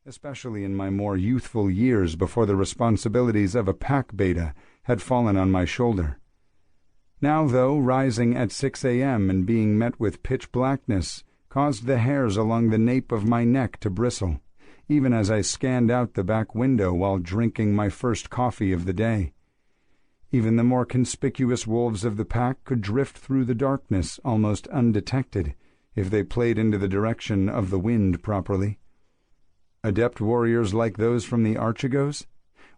especially in my more youthful years before the responsibilities of a pack beta had fallen on my shoulder. Now, though, rising at 6 a.m. and being met with pitch blackness caused the hairs along the nape of my neck to bristle, even as I scanned out the back window while drinking my first coffee of the day. Even the more conspicuous wolves of the pack could drift through the darkness almost undetected if they played into the direction of the wind properly. Adept warriors like those from the Archigos?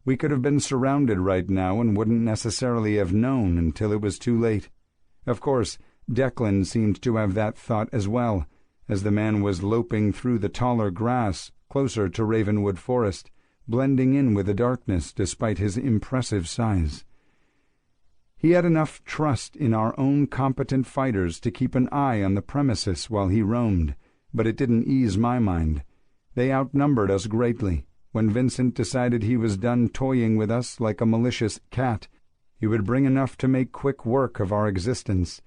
We could have been surrounded right now and wouldn't necessarily have known until it was too late. Of course, Declan seemed to have that thought as well, as the man was loping through the taller grass closer to Ravenwood Forest, blending in with the darkness despite his impressive size. He had enough trust in our own competent fighters to keep an eye on the premises while he roamed, but it didn't ease my mind. They outnumbered us greatly. When Vincent decided he was done toying with us like a malicious cat, he would bring enough to make quick work of our existence,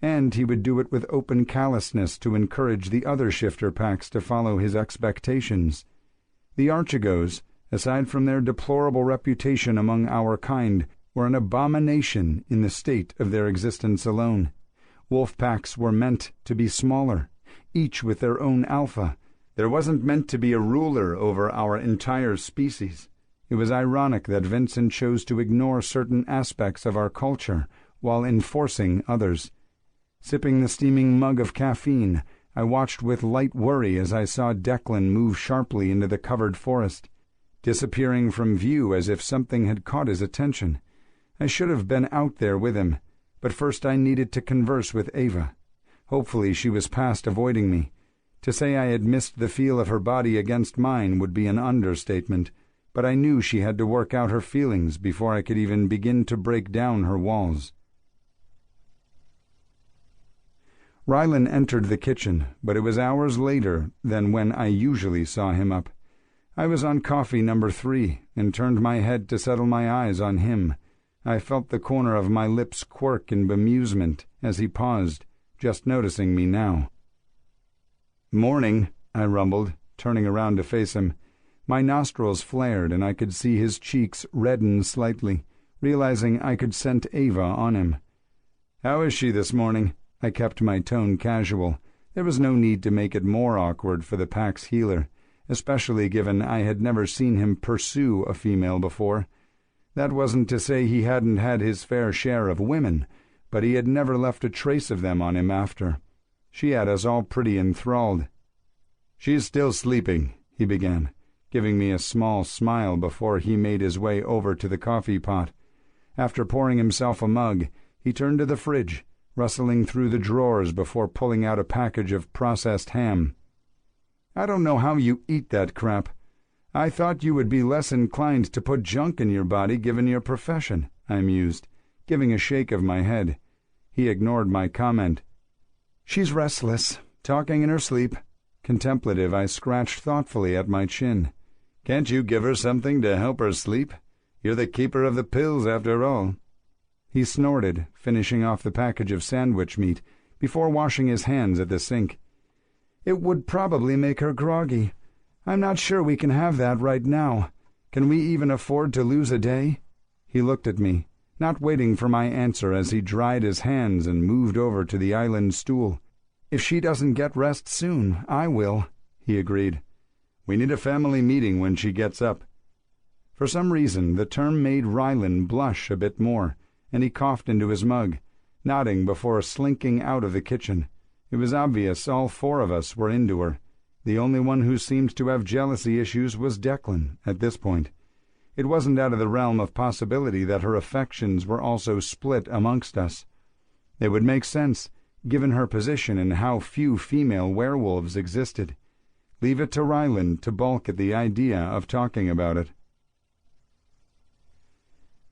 and he would do it with open callousness to encourage the other shifter packs to follow his expectations. The Archigos, aside from their deplorable reputation among our kind, were an abomination in the state of their existence alone. Wolf packs were meant to be smaller, each with their own alpha. There wasn't meant to be a ruler over our entire species. It was ironic that Vincent chose to ignore certain aspects of our culture while enforcing others. Sipping the steaming mug of caffeine, I watched with light worry as I saw Declan move sharply into the covered forest, disappearing from view as if something had caught his attention. I should have been out there with him, but first I needed to converse with Ava. Hopefully she was past avoiding me. To say I had missed the feel of her body against mine would be an understatement, but I knew she had to work out her feelings before I could even begin to break down her walls. Rylan entered the kitchen, but it was hours later than when I usually saw him up. I was on coffee number 3 and turned my head to settle my eyes on him. I felt the corner of my lips quirk in bemusement as he paused, just noticing me now. "Morning," I rumbled, turning around to face him. My nostrils flared and I could see his cheeks redden slightly, realizing I could scent Ava on him. "How is she this morning?" I kept my tone casual. There was no need to make it more awkward for the pack's healer, especially given I had never seen him pursue a female before. That wasn't to say he hadn't had his fair share of women, but he had never left a trace of them on him after. She had us all pretty enthralled. "She's still sleeping," he began, giving me a small smile before he made his way over to the coffee pot. After pouring himself a mug, he turned to the fridge, rustling through the drawers before pulling out a package of processed ham. "I don't know how you eat that crap. I thought you would be less inclined to put junk in your body given your profession," I mused, giving a shake of my head. He ignored my comment. "She's restless, talking in her sleep." Contemplative, I scratched thoughtfully at my chin. "Can't you give her something to help her sleep? You're the keeper of the pills, after all." He snorted, finishing off the package of sandwich meat before washing his hands at the sink. "It would probably make her groggy. I'm not sure we can have that right now. Can we even afford to lose a day?" He looked at me, not waiting for my answer as he dried his hands and moved over to the island stool. "If she doesn't get rest soon, I will," he agreed. "We need a family meeting when she gets up." For some reason, the term made Rylan blush a bit more, and he coughed into his mug, nodding before slinking out of the kitchen. It was obvious all 4 of us were into her. The only one who seemed to have jealousy issues was Declan at this point. It wasn't out of the realm of possibility that her affections were also split amongst us. It would make sense, given her position and how few female werewolves existed. Leave it to Rylan to balk at the idea of talking about it.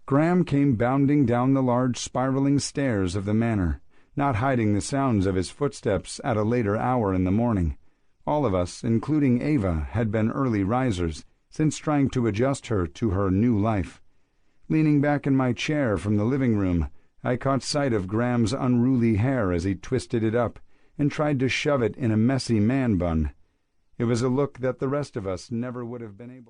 Graham came bounding down the large spiraling stairs of the manor, not hiding the sounds of his footsteps at a later hour in the morning. All of us, including Ava, had been early risers, since trying to adjust her to her new life. Leaning back in my chair from the living room, I caught sight of Graham's unruly hair as he twisted it up and tried to shove it in a messy man bun. It was a look that the rest of us never would have been able to.